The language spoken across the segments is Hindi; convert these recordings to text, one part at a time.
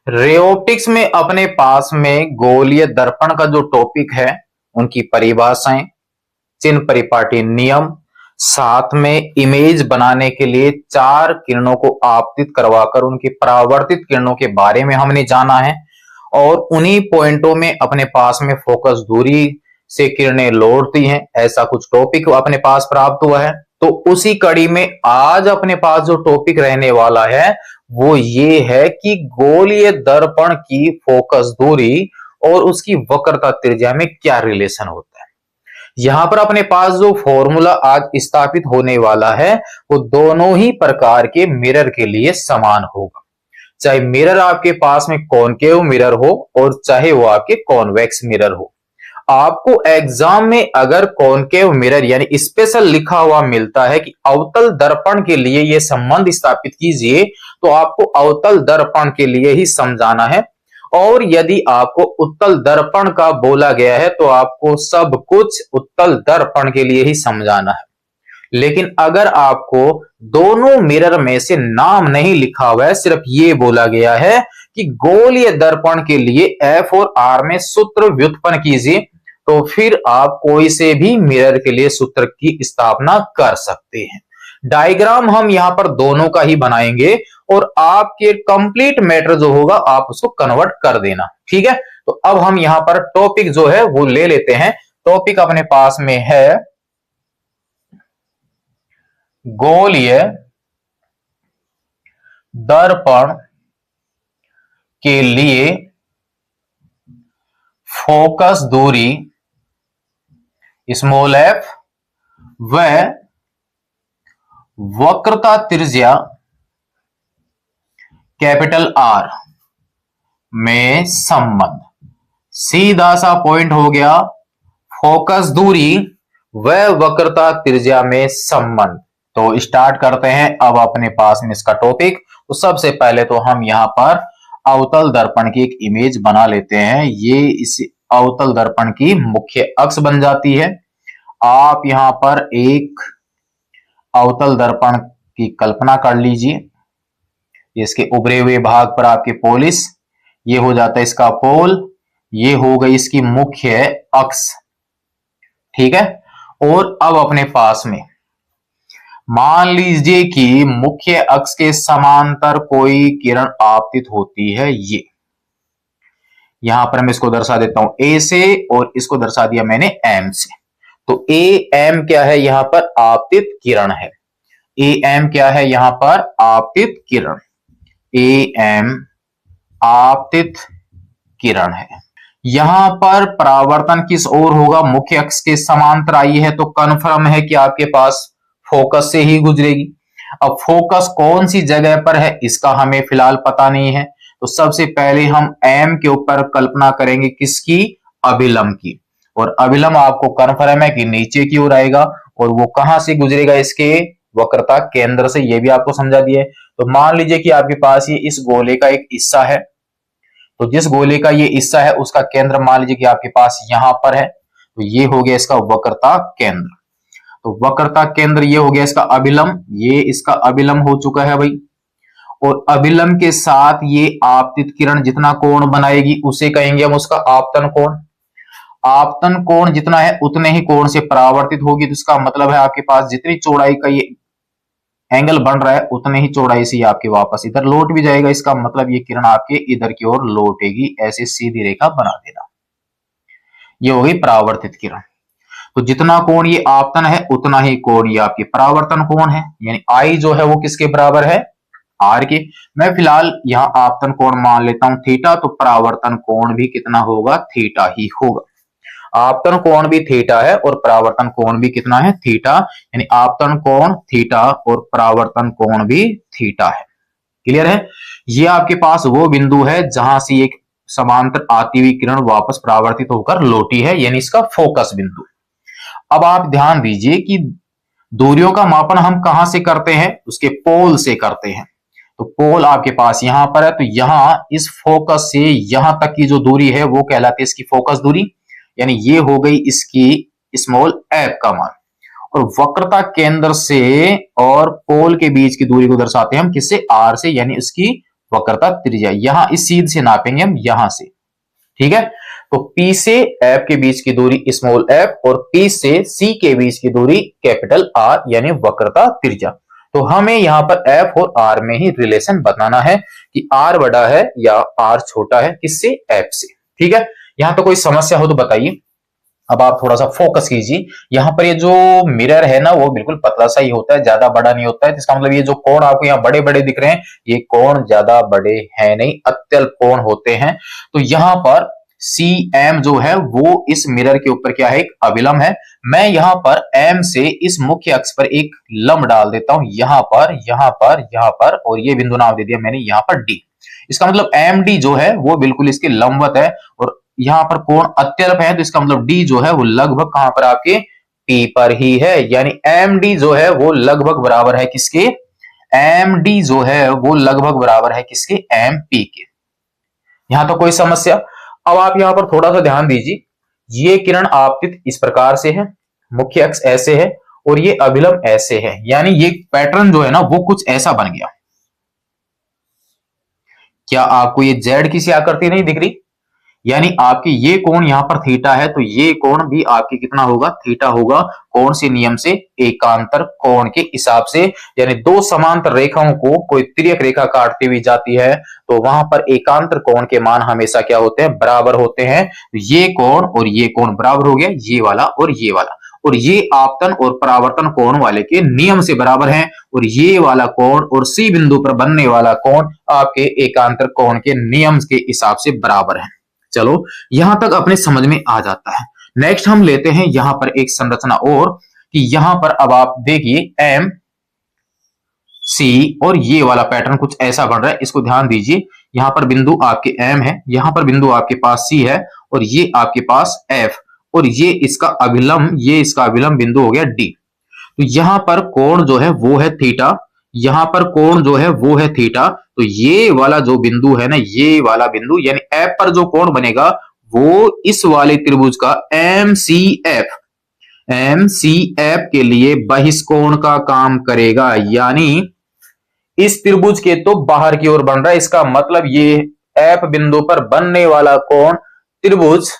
रेओप्टिक्स में अपने पास में गोलीय दर्पण का जो टॉपिक है, उनकी परिभाषाएं, चिन्ह परिपाटी नियम, साथ में इमेज बनाने के लिए चार किरणों को आपतित करवाकर उनकी परावर्तित किरणों के बारे में हमने जाना है। और उन्हीं पॉइंटों में अपने पास में फोकस दूरी से किरणें लौटती हैं, ऐसा कुछ टॉपिक अपने पास प्राप्त हुआ है। तो उसी कड़ी में आज अपने पास जो टॉपिक रहने वाला है वो ये है कि गोलीय दर्पण की फोकस दूरी और उसकी वक्रता त्रिज्या में क्या रिलेशन होता है। यहां पर अपने पास जो फॉर्मूला आज स्थापित होने वाला है वो दोनों ही प्रकार के मिरर के लिए समान होगा, चाहे मिरर आपके पास में कॉनकेव मिरर हो और चाहे वो आपके कॉन्वेक्स मिरर हो। आपको एग्जाम में अगर कॉनकेव मिरर यानी स्पेशल लिखा हुआ मिलता है कि अवतल दर्पण के लिए यह संबंध स्थापित कीजिए, तो आपको अवतल दर्पण के लिए ही समझाना है। और यदि आपको उत्तल दर्पण का बोला गया है तो आपको सब कुछ उत्तल दर्पण के लिए ही समझाना है। लेकिन अगर आपको दोनों मिरर में से नाम नहीं लिखा हुआ है, सिर्फ ये बोला गया है कि गोलीय दर्पण के लिए एफ और आर में सूत्र व्युत्पन्न कीजिए, तो फिर आप कोई से भी मिरर के लिए सूत्र की स्थापना कर सकते हैं। डायग्राम हम यहां पर दोनों का ही बनाएंगे और आपके कंप्लीट मैटर जो होगा आप उसको कन्वर्ट कर देना, ठीक है। तो अब हम यहां पर टॉपिक जो है वो ले लेते हैं। टॉपिक अपने पास में है गोलीय दर्पण के लिए फोकस दूरी स्मॉल एफ व वक्रता त्रिज्या कैपिटल आर में संबंध। सीधा सा पॉइंट हो गया, फोकस दूरी व वक्रता त्रिज्या में संबंध। तो स्टार्ट करते हैं अब अपने पास में इसका टॉपिक। तो सबसे पहले तो हम यहां पर अवतल दर्पण की एक इमेज बना लेते हैं। ये इस अवतल दर्पण की मुख्य अक्ष बन जाती है। आप यहां पर एक अवतल दर्पण की कल्पना कर लीजिए। इसके उभरे हुए भाग पर आपके पोलिस, ये हो जाता है इसका पोल, ये हो गई इसकी मुख्य अक्ष, ठीक है। और अब अपने पास में मान लीजिए कि मुख्य अक्ष के समांतर कोई किरण आपतित होती है। ये यहां पर मैं इसको दर्शा देता हूं ए से और इसको दर्शा दिया मैंने एम से। तो ए एम क्या है, यहां पर आपतित किरण है। ए एम क्या है, यहां पर आपतित किरण, ए एम आपतित किरण है। यहां पर परावर्तन किस ओर होगा, मुख्य अक्ष के समांतर आई है, तो कन्फर्म है कि आपके पास फोकस से ही गुजरेगी। अब फोकस कौन सी जगह पर है इसका हमें फिलहाल पता नहीं है, तो सबसे पहले हम एम के ऊपर कल्पना करेंगे किसकी, अभिलंब की। और अभिलंब आपको कन्फर्म है कि नीचे की ओर आएगा और वो कहां से गुजरेगा, इसके वक्रता केंद्र से, ये भी आपको समझा दिया है। तो मान लीजिए कि आपके पास ये इस गोले का एक हिस्सा है, तो जिस गोले का ये हिस्सा है उसका केंद्र मान लीजिए कि आपके पास यहां पर है, तो ये हो गया इसका वक्रता केंद्र। तो वक्रता केंद्र ये हो गया इसका अभिलंब, ये इसका अभिलंब हो चुका है भाई। और अभिलंब के साथ ये आपतित किरण जितना कोण बनाएगी उसे कहेंगे हम उसका आपतन कोण। आपतन कोण जितना है उतने ही कोण से परावर्तित होगी, तो इसका मतलब है आपके पास जितनी चौड़ाई का ये एंगल बन रहा है उतने ही चौड़ाई से आपके वापस इधर लौट भी जाएगा। इसका मतलब ये किरण आपके इधर की ओर लौटेगी, ऐसे सीधी रेखा बना देना। ये हो गई परावर्तित किरण। तो जितना कोण ये आपतन है उतना ही कोण ये आपकी परावर्तन कोण है, यानी आई जो है वो किसके बराबर है, आर के। मैं फिलहाल यहाँ आपतन कोण मान लेता हूं थीटा, तो परावर्तन कोण भी कितना होगा, थीटा ही होगा। आपतन कोण भी थीटा है और परावर्तन कोण भी कितना है, थीटा, यानी आपतन कोण थीटा और परावर्तन कोण भी थीटा है। क्लियर है। ये आपके पास वो बिंदु है जहां से एक समांतर आती हुई किरण वापस परावर्तित होकर लौटी है, यानी इसका फोकस बिंदु। अब आप ध्यान दीजिए कि दूरियों का मापन हम कहां से करते हैं, उसके पोल से करते हैं। तो पोल आपके पास यहां पर है, तो यहां इस फोकस से यहां तक की जो दूरी है वो कहलाती है इसकी फोकस दूरी, यानी ये हो गई इसकी स्मॉल एफ का मान। और वक्रता केंद्र से और पोल के बीच की दूरी को दर्शाते हैं हम किससे, आर से, यानी इसकी वक्रता त्रिज्या। यहां इस सीध से नापेंगे हम यहां से, ठीक है। तो P से F के बीच की दूरी स्मॉल f और P से C के बीच की दूरी कैपिटल R यानी वक्रता त्रिज्या। तो हमें यहां पर F और R में ही रिलेशन बताना है कि R बड़ा है या R छोटा है किससे, F से, ठीक है। यहां तो कोई समस्या हो तो बताइए। अब आप थोड़ा सा फोकस कीजिए। यहाँ पर ये जो मिरर है ना वो बिल्कुल पतला सा ही होता है, ज्यादा बड़ा नहीं होता है। इसका मतलब ये जो कोण आपको यहाँ बड़े बड़े दिख रहे हैं ये कोण ज्यादा बड़े हैं नहीं, अत्यल्प कोण होते हैं। तो यहाँ पर CM जो है वो इस मिरर के ऊपर क्या है, एक अभिलंब है। मैं यहाँ पर M से इस मुख्य अक्ष पर एक लंब डाल देता हूं, यहाँ पर यहाँ पर यहाँ पर, और ये बिंदु नाम दे दिया मैंने यहाँ पर D। इसका मतलब MD जो है वो बिल्कुल इसके लंबवत है और यहां पर कोण अत्यल्प है, तो इसका मतलब D जो है वो लगभग कहां पर आपके P पर ही है। यानी MD जो है वो लगभग बराबर है किसके, MD जो है वो लगभग बराबर है किसके, MP के। यहां तो कोई समस्या। अब आप यहां पर थोड़ा सा ध्यान दीजिए, ये किरण आपतित इस प्रकार से है, मुख्य अक्ष ऐसे है और ये अभिलंब ऐसे है, यानी ये पैटर्न जो है ना वो कुछ ऐसा बन गया। क्या आपको ये जेड किसी आकृति नहीं दिख रही, यानी आपकी ये कोण यहां पर थीटा है तो ये कोण भी आपकी कितना होगा, थीटा होगा। कोण से नियम से एकांतर कोण के हिसाब से, यानी दो समांतर रेखाओं को कोई तिर्यक रेखा काटती हुई जाती है तो वहां पर एकांतर कोण के मान हमेशा क्या होते हैं, बराबर होते हैं। ये कोण और ये कोण बराबर हो गया, ये वाला और ये वाला, और ये आपतन और परावर्तन कोण वाले के नियम से बराबर हैं। और ये वाला कोण और C बिंदु पर बनने वाला कोण आपके एकांतर कोण के नियम के हिसाब से बराबर है। चलो यहां तक अपने समझ में आ जाता है। नेक्स्ट हम लेते हैं यहां पर एक संरचना और, कि यहां पर अब आप देखिए M C और ये वाला पैटर्न कुछ ऐसा बन रहा है, इसको ध्यान दीजिए। यहां पर बिंदु आपके M है, यहां पर बिंदु आपके पास C है और ये आपके पास F, और ये इसका अभिलंब बिंदु हो गया D। तो यहां पर कोण जो है वो है थीटा, यहां पर कोण जो है वो है थीटा। तो ये वाला जो बिंदु है ना, ये वाला बिंदु यानी F पर जो कोण बनेगा वो इस वाले त्रिभुज का MCF के लिए बहिष्कोण का काम करेगा। यानी इस त्रिभुज के तो बाहर की ओर बन रहा है, इसका मतलब ये F बिंदु पर बनने वाला कोण त्रिभुज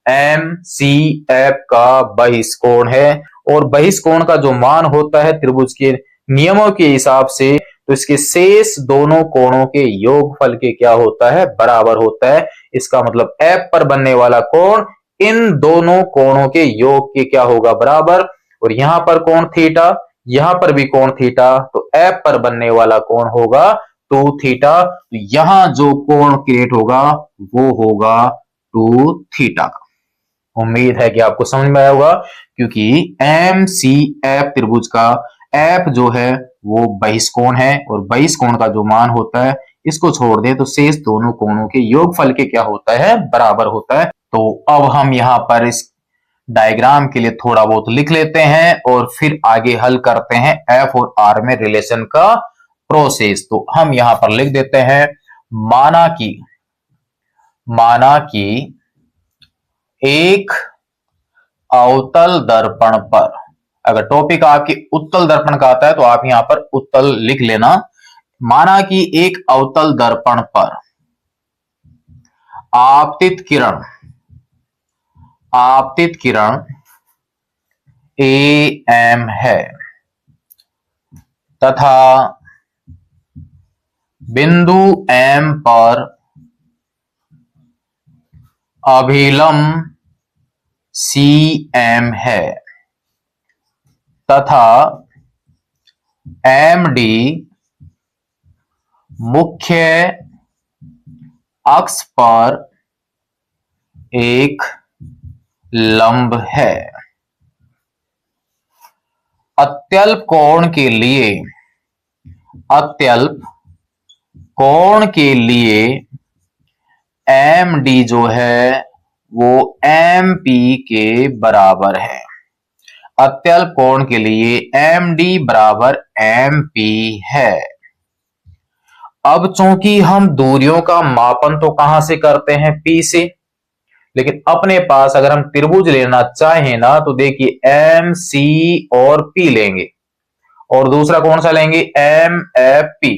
MCF का बहिष्कोण है। और बहिष्कोण का जो मान होता है त्रिभुज के नियमों के हिसाब से, तो इसके शेष दोनों कोणों के योगफल के क्या होता है, बराबर होता है। इसका मतलब F पर बनने वाला कोण इन दोनों कोणों के योग के क्या होगा, बराबर। और यहां पर कोण थीटा, यहां पर भी कोण थीटा, तो F पर बनने वाला कोण होगा 2 थीटा। तो यहां जो कोण क्रिएट होगा वो होगा 2 थीटा का। उम्मीद है कि आपको समझ में आया होगा, क्योंकि MCF त्रिभुज का F जो है वो बहिष्कोण है और बहिष्कोण का जो मान होता है इसको छोड़ दें तो शेष दोनों कोणों के योगफल के क्या होता है, बराबर होता है। तो अब हम यहां पर इस डायग्राम के लिए थोड़ा बहुत लिख लेते हैं और फिर आगे हल करते हैं F और R में रिलेशन का प्रोसेस। तो हम यहां पर लिख देते हैं, माना कि एक अवतल दर्पण पर, अगर टॉपिक आपके उत्तल दर्पण का आता है तो आप यहां पर उत्तल लिख लेना। माना कि एक अवतल दर्पण पर आपतित किरण AM है तथा बिंदु M पर अभिलंब CM है तथा MD मुख्य अक्ष पर एक लंब है। अत्यल्प कोण के लिए MD जो है वो MP के बराबर है। अत्यल्प कोण के लिए MD बराबर MP है। अब चूंकि हम दूरियों का मापन तो कहां से करते हैं, P से, लेकिन अपने पास अगर हम त्रिभुज लेना चाहें ना तो देखिए MC और P लेंगे और दूसरा कौन सा लेंगे, MFP।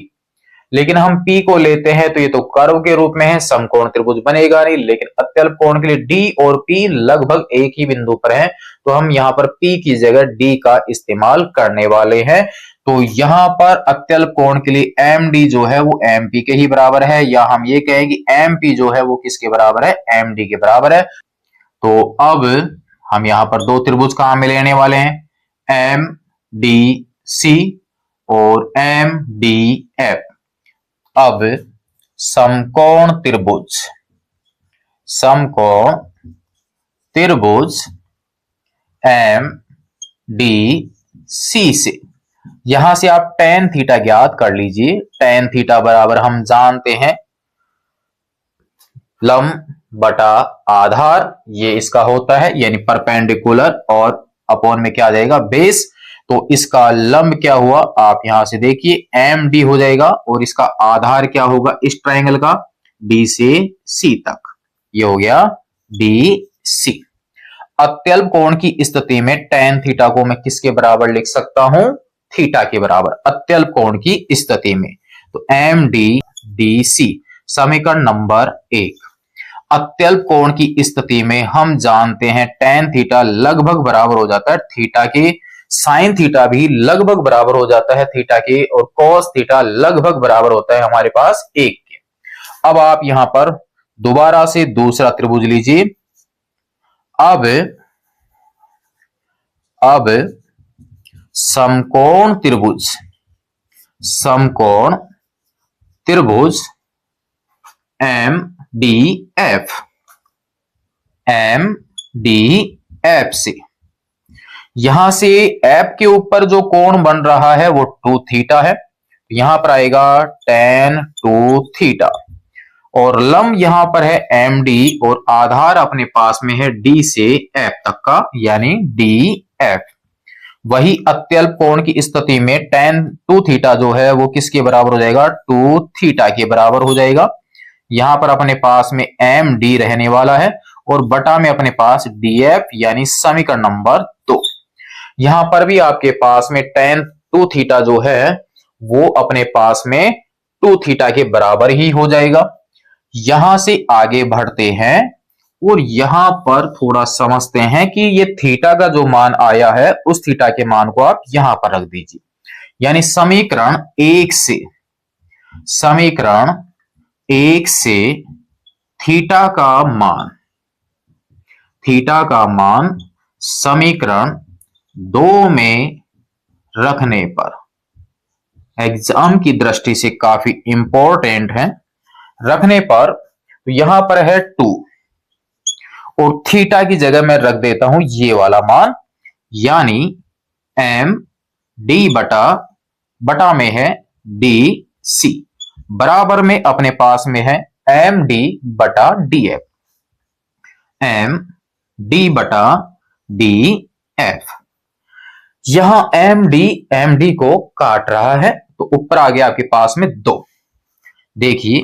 लेकिन हम P को लेते हैं तो ये तो कर्व के रूप में है, समकोण त्रिभुज बनेगा नहीं। लेकिन अत्यल्प कोण के लिए D और P लगभग एक ही बिंदु पर है, तो हम यहाँ पर P की जगह D का इस्तेमाल करने वाले हैं। तो यहाँ पर अत्यल्प कोण के लिए MD जो है वो MP के ही बराबर है, या हम ये कहें कि MP जो है वो किसके बराबर है, MD के बराबर है। तो अब हम यहाँ पर दो त्रिभुज काम में लेने वाले हैं, MDC और MDF। अब समकोण त्रिभुज MDC से यहां से आप tan थीटा ज्ञात कर लीजिए। tan थीटा बराबर हम जानते हैं लंब बटा आधार, ये इसका होता है, यानी परपेंडिकुलर और अपॉन में क्या आ जाएगा, बेस। तो इसका लंब क्या हुआ, आप यहां से देखिए MD हो जाएगा, और इसका आधार क्या होगा इस ट्रायंगल का, D से C तक, ये हो गया DC। अत्यल्प कोण की स्थिति में tan थीटा को मैं किसके बराबर लिख सकता हूं, थीटा के बराबर, अत्यल्प कोण की स्थिति में। तो MDDC समीकरण नंबर 1। अत्यल्प कोण की स्थिति में हम जानते हैं tan थीटा लगभग बराबर हो जाता है थीटा के, sin थीटा भी लगभग बराबर हो जाता है थीटा के, और cos थीटा लगभग बराबर होता है हमारे पास 1 के। अब आप यहां पर दोबारा से दूसरा त्रिभुज लीजिए। अब समकोण त्रिभुज MDF से यहां से F के ऊपर जो कोण बन रहा है वो 2 थीटा है, यहां पर आएगा tan 2 थीटा, और लंब यहां पर है MD और आधार अपने पास में है D से F तक का, यानी DF। वही अत्यल्प कोण की स्थिति में tan 2 थीटा जो है वो किसके बराबर हो जाएगा, 2 थीटा के बराबर हो जाएगा। यहां पर अपने पास में MD रहने वाला है, और बटा में अपने पास DF, यानी समीकरण नंबर 2। यहां पर भी आपके पास में tan 2 थीटा जो है वो अपने पास में 2 थीटा के बराबर ही हो जाएगा। यहां से आगे बढ़ते हैं और यहां पर थोड़ा समझते हैं कि ये थीटा का जो मान आया है उस थीटा के मान को आप यहां पर रख दीजिए, यानी समीकरण 1 से थीटा का मान समीकरण 2 में रखने पर, एग्जाम की दृष्टि से काफी इंपॉर्टेंट है, रखने पर तो यहां पर है 2 और थीटा की जगह मैं रख देता हूं ये वाला मान, यानी MD बटा में है DC, बराबर में अपने पास में है MD बटा DF, MD बटा DF। यहां MD को काट रहा है, तो ऊपर आ गया आपके पास में 2। देखिए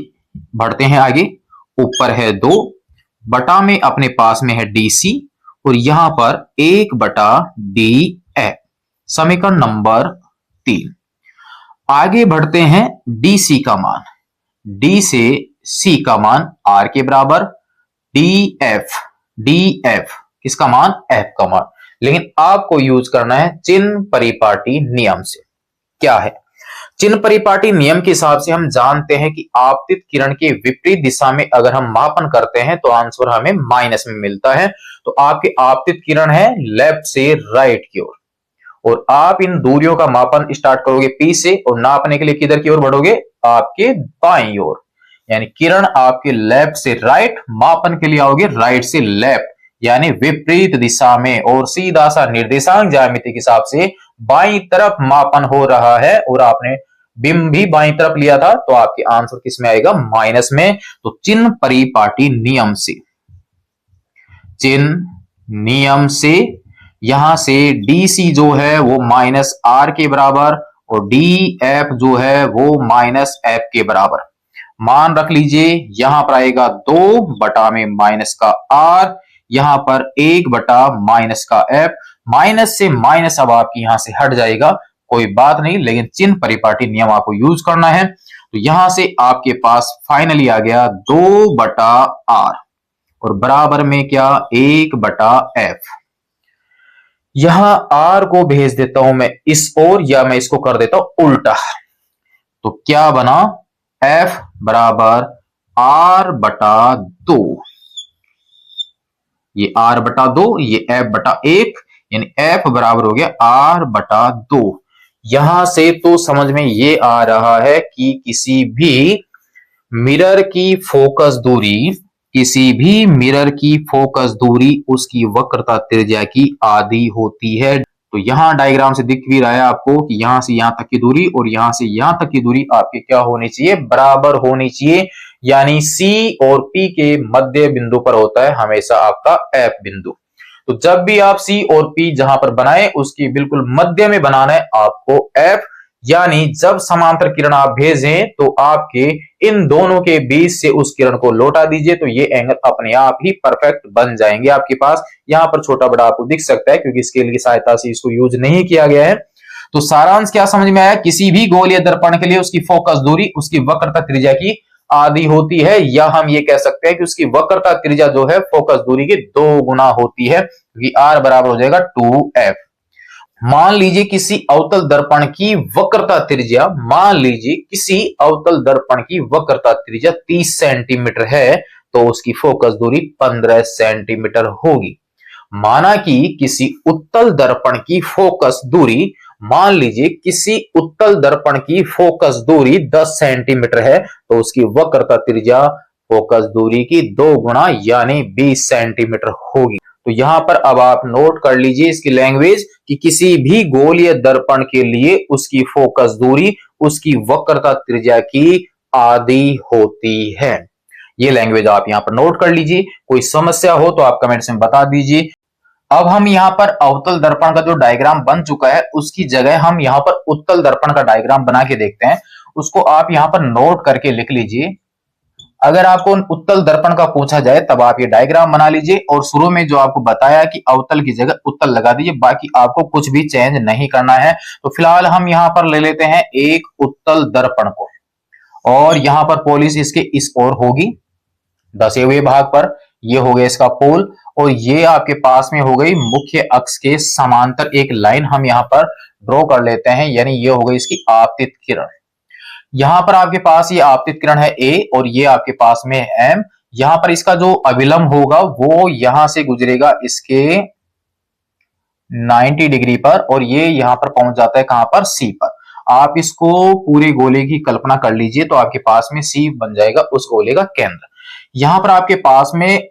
बढ़ते हैं आगे, ऊपर है 2, बटा में अपने पास में है DC, और यहां पर 1 बटा DF, समीकरण नंबर 3। आगे बढ़ते हैं, DC का मान, D से C का मान R के बराबर, DF किसका मान, F का मान। लेकिन आपको यूज करना है चिन्ह परिपाटी नियम से। क्या है चिन्ह परिपाटी नियम के हिसाब से हम जानते हैं कि आपतित किरण के विपरीत दिशा में अगर हम मापन करते हैं तो आंसर हमें माइनस में मिलता है। तो आपके आपतित किरण है लेफ्ट से राइट की ओर, और आप इन दूरियों का मापन स्टार्ट करोगे P से, और नापने के लिए किधर की ओर बढ़ोगे, आपके बाईं ओर, यानी किरण आपके लेफ्ट से राइट, मापन के लिए आओगे राइट से लेफ्ट, यानी विपरीत दिशा में, और सीधा सा निर्देशांक ज्यामिति के हिसाब से बाईं तरफ मापन हो रहा है, और आपने बिंब भी बाईं तरफ लिया था, तो आपके आंसर किस में आएगा, माइनस में। तो चिन्ह परिपाटी नियम से यहां से DC जो है वो माइनस R के बराबर, और DF जो है वो माइनस F के बराबर मान रख लीजिए। यहां पर आएगा 2 बटा में माइनस का R, यहां पर 1 बटा माइनस का F, माइनस से माइनस अब आपकी यहां से हट जाएगा, कोई बात नहीं, लेकिन चिन्ह परिपाटी नियम आपको यूज करना है। तो यहां से आपके पास फाइनली आ गया 2/r और बराबर में क्या 1/f। यहां r को भेज देता हूं मैं इस ओर, या मैं इसको कर देता हूं उल्टा। तो क्या बना, f बराबर r/2, ये r/2, ये f/1, यानी f बराबर हो गया r/2। यहां से तो समझ में ये आ रहा है कि किसी भी मिरर की फोकस दूरी, किसी भी मिरर की फोकस दूरी उसकी वक्रता त्रिज्या की आधी होती है। तो यहां डायग्राम से दिख भी रहा है आपको कि यहां से यहां तक की दूरी और यहां से यहां तक की दूरी आपके क्या होनी चाहिए, बराबर होनी चाहिए। यानी C और P के मध्य बिंदु पर होता है हमेशा आपका F बिंदु। तो जब भी आप C और P जहां पर बनाए उसकी बिल्कुल मध्य में बनाना है आपको F। यानी जब समांतर किरण आप भेजें तो आपके इन दोनों के बीच से उस किरण को लौटा दीजिए, तो ये एंगल अपने आप ही परफेक्ट बन जाएंगे आपके पास। यहां पर छोटा बड़ा आपको दिख सकता है क्योंकि स्केल की सहायता से इसको यूज नहीं किया गया है। तो सारांश क्या समझ में आया, किसी भी गोलीय दर्पण के लिए उसकी फोकस दूरी उसकी वक्रता त्रिज्या की आधी होती है, या हम ये कह सकते हैं कि उसकी वक्रता त्रिज्या जो है फोकस दूरी की 2 गुना होती है, क्योंकि r बराबर हो जाएगा 2f। मान लीजिए किसी अवतल दर्पण की वक्रता त्रिज्या, मान लीजिए किसी अवतल दर्पण की वक्रता त्रिज्या 30 सेंटीमीटर है, तो उसकी फोकस दूरी 15 सेंटीमीटर होगी। माना कि किसी उत्तल दर्पण की फोकस दूरी, मान लीजिए किसी उत्तल दर्पण की फोकस दूरी 10 सेंटीमीटर है, तो उसकी वक्रता त्रिज्या फोकस दूरी की 2 गुना यानी 20 सेंटीमीटर होगी। तो यहां पर अब आप नोट कर लीजिए इसकी लैंग्वेज कि किसी भी गोलीय दर्पण के लिए उसकी फोकस दूरी उसकी वक्रता त्रिज्या की आधी होती है। ये लैंग्वेज आप यहां पर नोट कर लीजिए। कोई समस्या हो तो आप कमेंट्स में बता दीजिए। अब हम यहां पर अवतल दर्पण का जो डायग्राम बन चुका है उसकी जगह हम यहां पर उत्तल दर्पण का डायग्राम बना के देखते हैं। उसको आप यहां पर नोट करके लिख लीजिए। अगर आपको उत्तल दर्पण का पूछा जाए तब आप ये डायग्राम बना लीजिए और शुरू में जो आपको बताया कि अवतल की जगह उत्तल लगा दीजिए, बाकी आपको कुछ भी चेंज नहीं करना है। तो फिलहाल हम यहां पर ले लेते हैं एक उत्तल दर्पण को, और यहां पर पोलिस इसके इस ओर होगी दसे हुए भाग पर, ये हो गया इसका पोल, और ये आपके पास में हो गई मुख्य अक्ष के समांतर एक लाइन हम यहां पर ड्रॉ कर लेते हैं, यानी ये हो गई इसकी आपतित किरण। यहां पर आपके पास ये आपतित किरण है A और ये आपके पास में M। यहां पर इसका जो अभिलंब होगा वो यहां से गुजरेगा इसके 90 डिग्री पर, और ये यहां पर पहुंच जाता है कहां पर, C पर। आप इसको पूरे गोले की कल्पना कर लीजिए तो आपके पास में C बन जाएगा उस गोले का केंद्र। यहां पर आपके पास में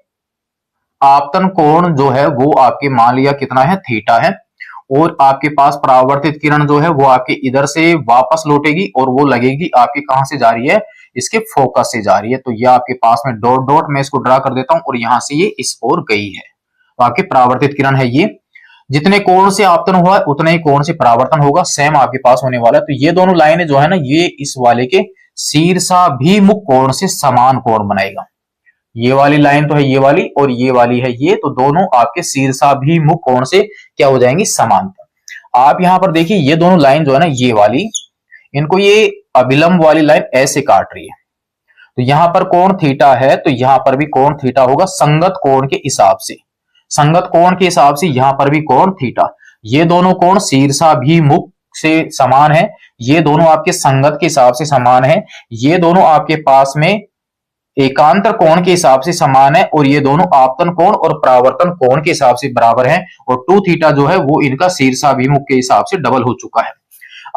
आपतन कोण जो है वो आपके मान लिया कितना है, थीटा है, और आपके पास परावर्तित किरण जो है वो आपके इधर से वापस लौटेगी और वो लगेगी आपके कहां से जा रही है, इसके फोकस से जा रही है। तो ये आपके पास में डॉट डॉट मैं इसको ड्रा कर देता हूं और यहां से ये इस ओर गई है, तो आपकी परावर्तित किरण है ये। जितने कोण से आपतन हुआ है उतने ही कोण से परावर्तन होगा, सेम आपके पास होने वाला है। तो ये दोनों लाइनें जो है ना, ये इस वाले के शीर्षाभिमुख कोण से समान कोण बनाएगा। ये वाली लाइन तो है ये वाली और ये वाली है ये, तो दोनों आपके शीर्षाभिमुख कोण से क्या हो जाएंगी, समांतर। आप यहां पर देखिए ये दोनों लाइन जो है ना, ये वाली, इनको ये अभिलंब वाली लाइन ऐसे काट रही है, तो यहां पर कोण थीटा है तो यहां पर भी कोण थीटा होगा संगत कोण के हिसाब से। संगत कोण के हिसाब से यहां पर भी कोण थीटा। ये दोनों कोण शीर्षाभिमुख से समान है, ये दोनों आपके संगत के हिसाब से समान है, ये दोनों आपके पास में एकांतर कोण के हिसाब से समान है, और ये दोनों आपतन कोण और परावर्तन कोण के हिसाब से बराबर है। और 2 थीटा जो है वो इनका शीर्षाभिमुख के हिसाब से डबल हो चुका है।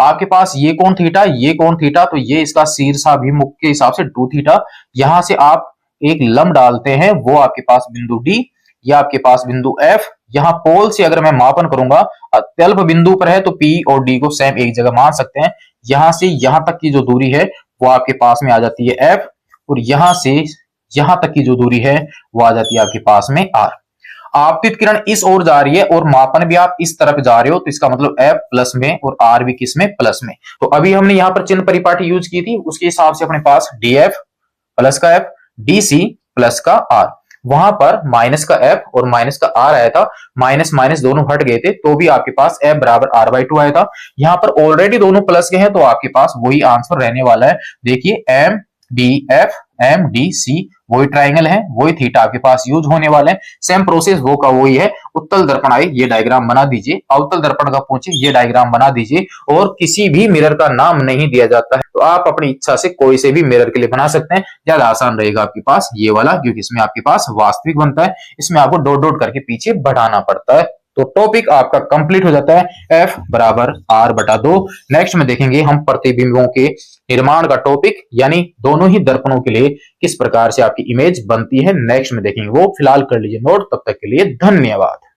आपके पास ये कोण थीटा, ये कोण थीटा, तो ये इसका शीर्षाभिमुख के हिसाब से 2 थीटा। यहां से आप एक लंब डालते हैं, वो आपके पास बिंदु D, या आपके पास बिंदु F। यहां पोल से अगर मैं मापन करूंगा, अत्यल्प बिंदु पर है तो P और D को सेम एक जगह मान सकते हैं। यहां से यहां तक की जो दूरी है वो आपके पास में आ जाती है F, और यहां से यहां तक की जो दूरी है वो आ जाती है आपके पास में R। आपतित किरण इस ओर जा रही है और मापन भी आप इस तरफ जा रहे हो, तो इसका मतलब F प्लस में और R भी किस में, प्लस में। तो अभी हमने यहां पर चिन्ह परिपाटी यूज की थी, उसके हिसाब से अपने पास DF प्लस का F, DC प्लस का R। वहां पर माइनस का एफ और माइनस का आर आया था, माइनस माइनस दोनों हट गए थे, तो भी आपके पास एफ बराबर आर बाई टू आया था। यहाँ पर ऑलरेडी दोनों प्लस के हैं, तो आपके पास वही आंसर रहने वाला है। देखिए M D F M D C वही ट्राइंगल है, वही थीटा आपके पास यूज होने वाले हैं। सेम प्रोसेस वो का वही है। उत्तल दर्पण आए ये डायग्राम बना दीजिए, अवतल दर्पण का पूछे ये डायग्राम बना दीजिए, और किसी भी मिरर का नाम नहीं दिया जाता है, तो आप अपनी इच्छा से कोई से भी मिरर के लिए बना सकते हैं। ज्यादा आसान रहेगा आपके पास ये वाला, क्योंकि इसमें आपके पास वास्तविक बनता है, इसमें आपको डॉट डॉट करके पीछे बढ़ाना पड़ता है। तो टॉपिक आपका कंप्लीट हो जाता है, एफ बराबर आर बटा दो। नेक्स्ट में देखेंगे हम प्रतिबिंबों के निर्माण का टॉपिक, यानी दोनों ही दर्पणों के लिए किस प्रकार से आपकी इमेज बनती है, नेक्स्ट में देखेंगे वो। फिलहाल कर लीजिए नोट, तब तक के लिए धन्यवाद।